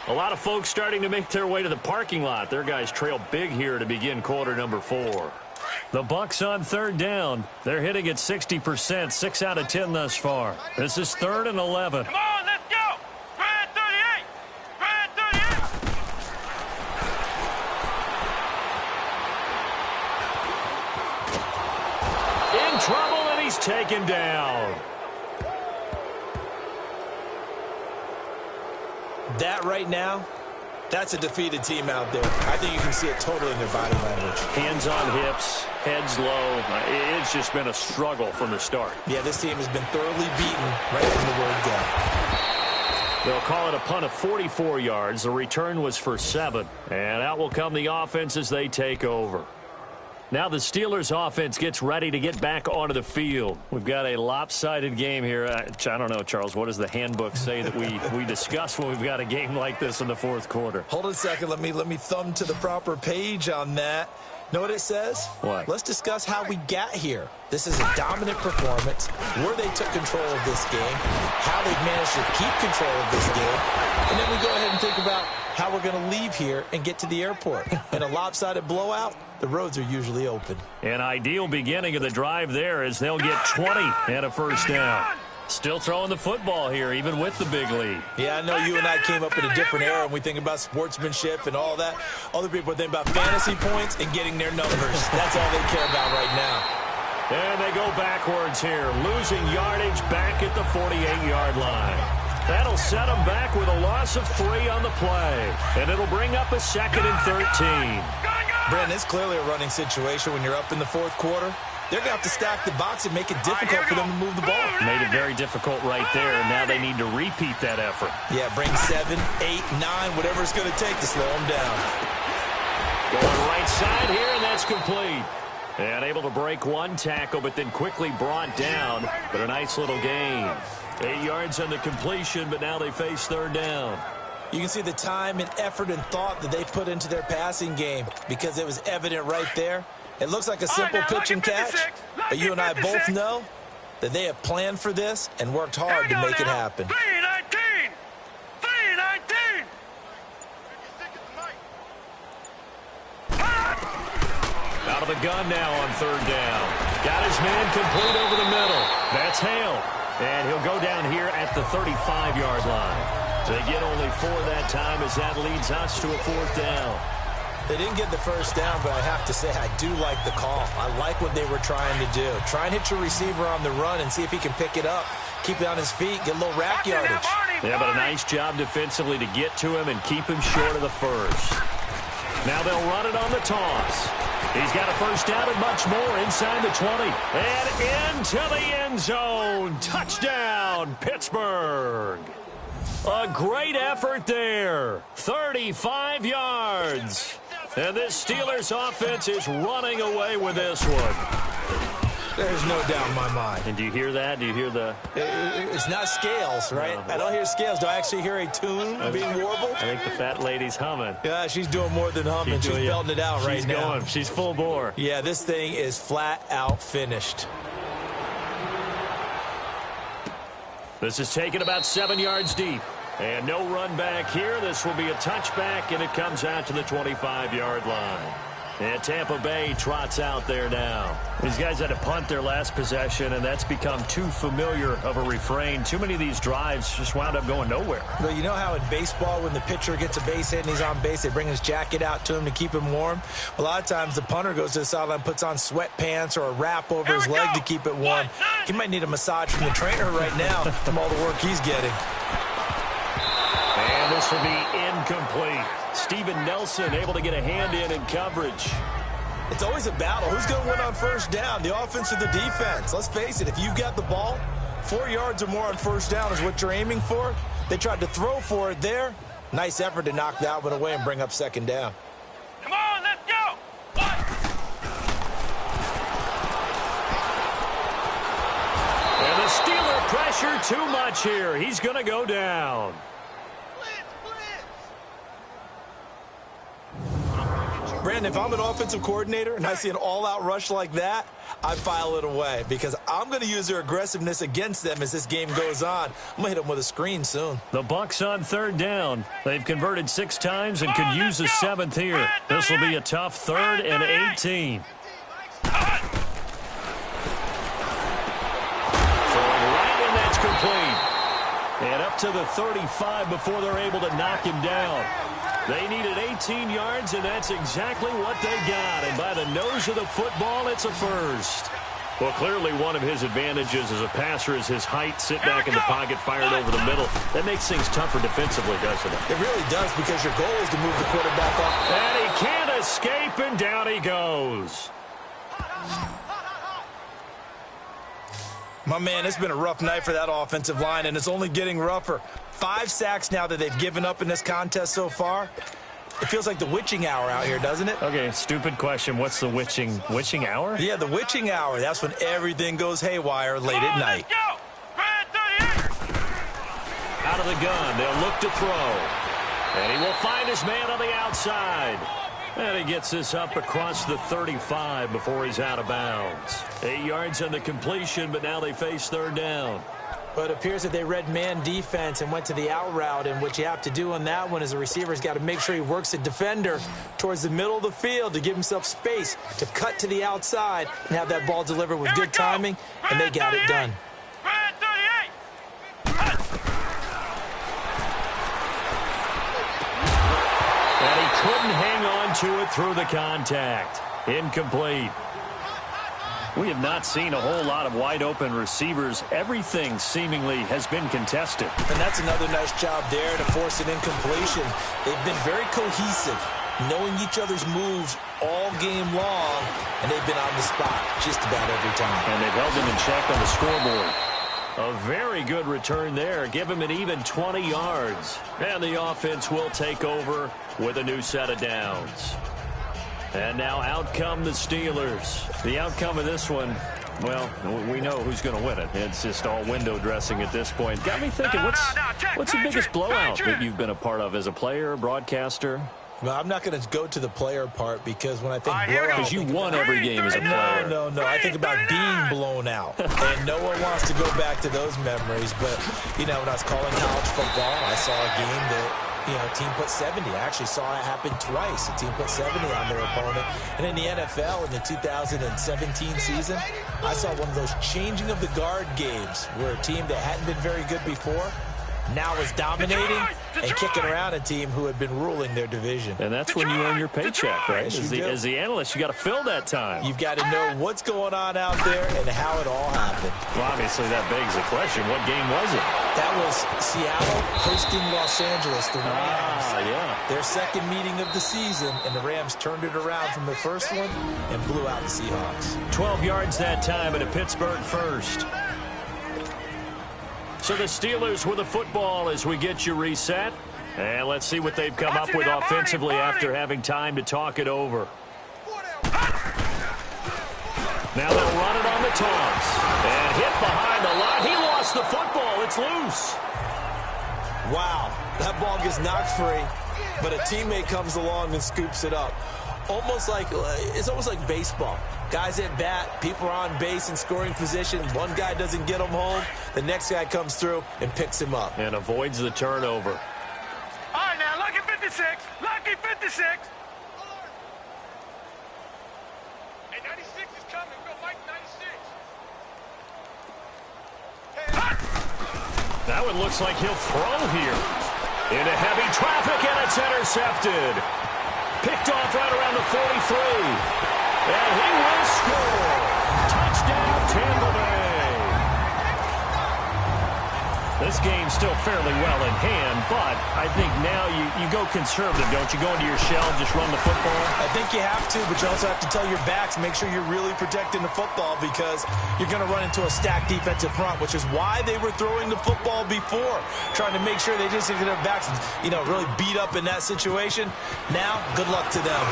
A lot of folks starting to make their way to the parking lot. Their guys trail big here to begin quarter number 4. The Bucs on 3rd down. They're hitting at 60%, 6 out of 10 thus far. This is 3rd and 11. Come on, let's go. Grand 38. Grand 38. In trouble, and he's taken down. That right now, that's a defeated team out there. I think you can see it totally in their body language. Hands on hips, heads low. It's just been a struggle from the start. Yeah, this team has been thoroughly beaten right from the word go. They'll call it a punt of 44 yards. The return was for 7. And out will come the offense as they take over. Now the Steelers offense gets ready to get back onto the field. We've got a lopsided game here. I don't know, Charles, what does the handbook say that we discuss when we've got a game like this in the 4th quarter? Hold on a second. Let me thumb to the proper page on that. Know what it says? What? Let's discuss how we got here. This is a dominant performance, where they took control of this game, how they've managed to keep control of this game, and then we go ahead and think about how we're going to leave here and get to the airport. In a lopsided blowout, the roads are usually open. An ideal beginning of the drive there as they'll get 20 and a first down. Still throwing the football here, even with the big lead. Yeah, I know you and I came up in a different era, and we think about sportsmanship and all that. Other people think about fantasy points and getting their numbers. That's all they care about right now. And they go backwards here, losing yardage back at the 48-yard line. That'll set them back with a loss of 3 on the play. And it'll bring up a 2nd and 13. Brandon, it's clearly a running situation when you're up in the fourth quarter. They're going to have to stack the box and make it difficult for them to move the ball. Made it very difficult right there. Now they need to repeat that effort. Yeah, bring 7, 8, 9, whatever it's going to take to slow them down. Going right side here, and that's complete. And able to break one tackle, but then quickly brought down. But a nice little gain. 8 yards on the completion, but now they face 3rd down. You can see the time and effort and thought that they put into their passing game because it was evident right there. It looks like a simple pitch and catch, but you and I both know that they have planned for this and worked hard to make it happen. 3-19! 3-19! Out of the gun now on 3rd down. Got his man complete over the middle. That's Hale. And he'll go down here at the 35-yard line. They get only 4 that time as that leads us to a 4th down. They didn't get the first down, but I have to say I do like the call. I like what they were trying to do. Try and hit your receiver on the run and see if he can pick it up. Keep it on his feet, get a little rack yardage. Yeah, but a nice job defensively to get to him and keep him short of the first. Now they'll run it on the toss. He's got a first down and much more inside the 20. And into the end zone. Touchdown, Pittsburgh. A great effort there. 35 yards. And this Steelers offense is running away with this one. There's no doubt in my mind. And do you hear that? Do you hear the... It's not scales, right? No. I don't hear scales. Do I actually hear a tune being warbled? I think the fat lady's humming. Yeah, she's doing more than humming. She's belting it out right now. She's going. She's full bore. Yeah, this thing is flat out finished. This is taken about 7 yards deep. And no run back here. This will be a touchback, and it comes out to the 25-yard line. And Tampa Bay trots out there now. These guys had to punt their last possession, and that's become too familiar of a refrain. Too many of these drives just wound up going nowhere. Well, you know how in baseball when the pitcher gets a base hit and he's on base, they bring his jacket out to him to keep him warm? A lot of times the punter goes to the sideline, puts on sweatpants or a wrap over his leg to keep it warm. He might need a massage from the trainer right now from all the work he's getting. And this will be incomplete. Steven Nelson able to get a hand in coverage. It's always a battle. Who's going to win on first down, the offense or the defense? Let's face it, if you've got the ball, 4 yards or more on first down is what you're aiming for. They tried to throw for it there. Nice effort to knock that one away and bring up 2nd down. Come on, let's go! What? And the Steeler pressure too much here. He's going to go down. Brandon, if I'm an offensive coordinator and I see an all-out rush like that, I file it away because I'm going to use their aggressiveness against them as this game goes on. I'm going to hit them with a screen soon. The Bucs on 3rd down. They've converted 6 times and could use a 7th here. This will be a tough 3rd and 18. Throwing right, and that's complete. And up to the 35 before they're able to knock him down. They needed 18 yards, and that's exactly what they got. And by the nose of the football, it's a first. Well, clearly one of his advantages as a passer is his height. Sit back in the pocket, fired over the middle. That makes things tougher defensively, doesn't it? It really does because your goal is to move the quarterback up. And he can't escape, and down he goes. My man, it's been a rough night for that offensive line, and it's only getting rougher. 5 sacks now that they've given up in this contest so far. It feels like the witching hour out here, doesn't it? Okay, stupid question. What's the witching hour? Yeah, the witching hour. That's when everything goes haywire late at night. Out of the gun, they'll look to throw. And he will find his man on the outside. And he gets this up across the 35 before he's out of bounds. 8 yards on the completion, but now they face 3rd down. But it appears that they read man defense and went to the out route, and what you have to do on that one is the receiver's got to make sure he works the defender towards the middle of the field to give himself space to cut to the outside and have that ball delivered with good timing, and they got it done. And he couldn't hang on to it through the contact. Incomplete. We have not seen a whole lot of wide-open receivers. Everything seemingly has been contested. And that's another nice job there to force an incompletion. They've been very cohesive, knowing each other's moves all game long, and they've been on the spot just about every time. And they've held them in check on the scoreboard. A very good return there. Give him an even 20 yards. And the offense will take over with a new set of downs. And now out come the Steelers. The outcome of this one, well, we know who's going to win it. It's just all window dressing at this point. Got me thinking, what's the biggest blowout that you've been a part of as a player, broadcaster? Well, I'm not going to go to the player part because when I think blowout... Because you won every game as a player. No. I think about being blown out. And no one wants to go back to those memories. But, you know, when I was calling college football, I saw a game that... a team put 70. I actually saw it happen twice. A team put 70 on their opponent. And in the NFL, in the 2017 season, I saw one of those changing of the guard games where a team that hadn't been very good before now is dominating and kicking around a team who had been ruling their division. And that's when you earn your paycheck, right? As the analyst, you got to fill that time. You've got to know what's going on out there and how it all happened. Well, obviously, that begs the question, what game was it? That was Seattle hosting Los Angeles, the Rams. Yeah. Their second meeting of the season, and the Rams turned it around from the first one and blew out the Seahawks. 12 yards that time and a Pittsburgh first. So the Steelers with the football as we get you reset. And let's see what they've come up with offensively after having time to talk it over. Now they'll run it on the toss. And hit behind the line. He lost the football. It's loose. Wow. That ball gets knocked free, but a teammate comes along and scoops it up. It's almost like baseball. Guys at bat, people are on base in scoring position. One guy doesn't get him home. The next guy comes through and picks him up. And avoids the turnover. All right, now, lucky 56. Lucky 56. Hey, 96 is coming. Go Mike 96. That one looks like he'll throw here. Into heavy traffic, and it's intercepted. Picked off right around the 43. And he will score. Touchdown, Tampa Bay. This game's still fairly well in hand, but I think now you go conservative, don't you? Go into your shell and just run the football? I think you have to, but you also have to tell your backs, make sure you're really protecting the football because you're going to run into a stacked defensive front, which is why they were throwing the football before, trying to make sure they just get their backs, really beat up in that situation. Now, good luck to them.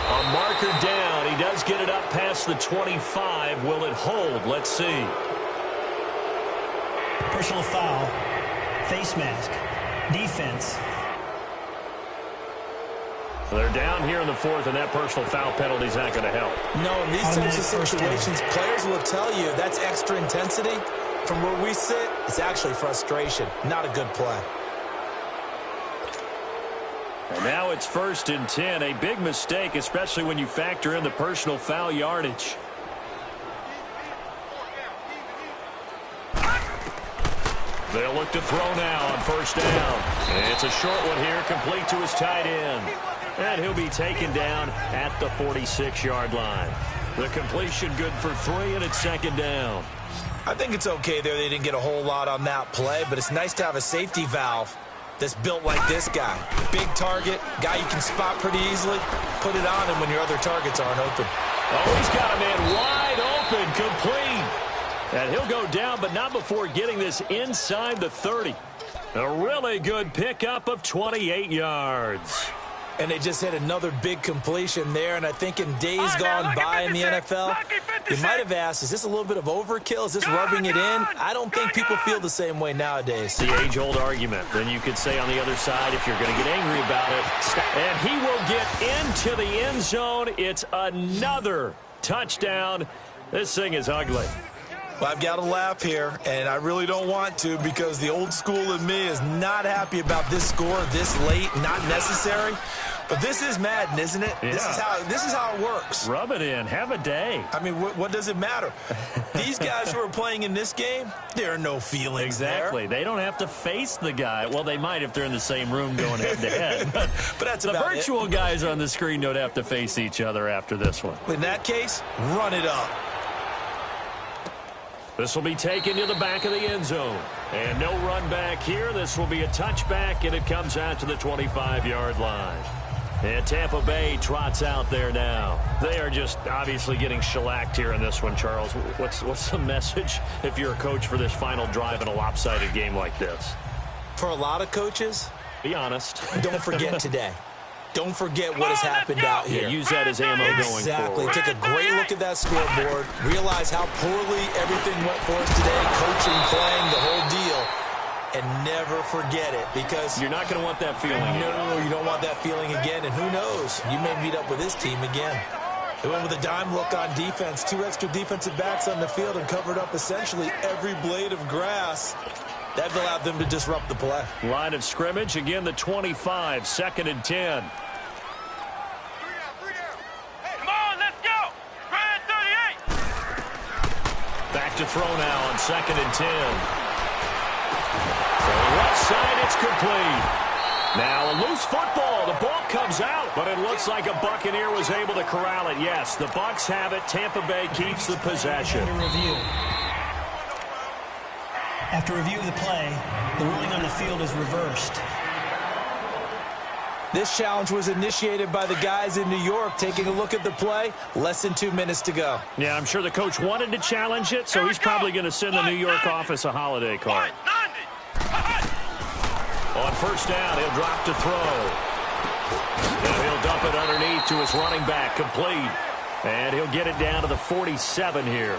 A marker down. He does get it up past the 25. Will it hold? Let's see. Personal foul, face mask, defense. They're down here in the fourth, and that personal foul penalty is not going to help. No, in these types of situations, players will tell you that's extra intensity. From where we sit, it's actually frustration. Not a good play. And now it's 1st and 10. A big mistake, especially when you factor in the personal foul yardage. They'll look to throw now on 1st down. And it's a short one here, complete to his tight end. And he'll be taken down at the 46-yard line. The completion good for 3, and it's 2nd down. I think it's okay there. They didn't get a whole lot on that play, but it's nice to have a safety valve that's built like this guy. Big target, guy you can spot pretty easily. Put it on him when your other targets aren't open. Oh, he's got a man wide open, complete. And he'll go down, but not before getting this inside the 30. A really good pickup of 28 yards. And they just hit another big completion there. And I think in days gone by in the NFL, you might have asked, is this a little bit of overkill? Is this rubbing it in? I don't think people feel the same way nowadays. The age-old argument. Then you could say on the other side, if you're going to get angry about it. And he will get into the end zone. It's another touchdown. This thing is ugly. Well, I've got to laugh here, and I really don't want to because the old school in me is not happy about this score this late, not necessary. But this is Madden, isn't it? Yeah. This is how it works. Rub it in. Have a day. I mean, what does it matter? These guys who are playing in this game, there are no feelings Exactly. there. They don't have to face the guy. Well, they might if they're in the same room going head-to-head. But that's the about virtual guys on the screen don't have to face each other after this one. In that case, run it up. This will be taken to the back of the end zone. And no run back here. This will be a touchback, and it comes out to the 25-yard line. And Tampa Bay trots out there now. They are just obviously getting shellacked here in this one, Charles. What's the message if you're a coach for this final drive in a lopsided game like this? For a lot of coaches, be honest. Don't forget today. Don't forget what has happened out here. Yeah, use that as ammo going Exactly. forward. Take a great look at that scoreboard. Realize how poorly everything went for us today. Coaching, playing, the whole deal. And never forget it because you're not going to want that feeling. No, you don't want that feeling again. And who knows? You may meet up with this team again. They went with a dime look on defense. 2 extra defensive backs on the field and covered up essentially every blade of grass. That allowed them to disrupt the play. Line of scrimmage. Again, the 25. 2nd and 10. Come on, let's go. Try it, 38. Back to throw now on 2nd and 10. Left side, it's complete. Now a loose football. The ball comes out, but it looks like a Buccaneer was able to corral it. Yes, the Bucs have it. Tampa Bay keeps the possession. After review of the play, the ruling on the field is reversed. This challenge was initiated by the guys in New York. Taking a look at the play, less than 2 minutes to go. Yeah, I'm sure the coach wanted to challenge it, so he's probably going to send the New York office a holiday card. On first down, he'll drop to throw. And he'll dump it underneath to his running back, complete. And he'll get it down to the 47 here.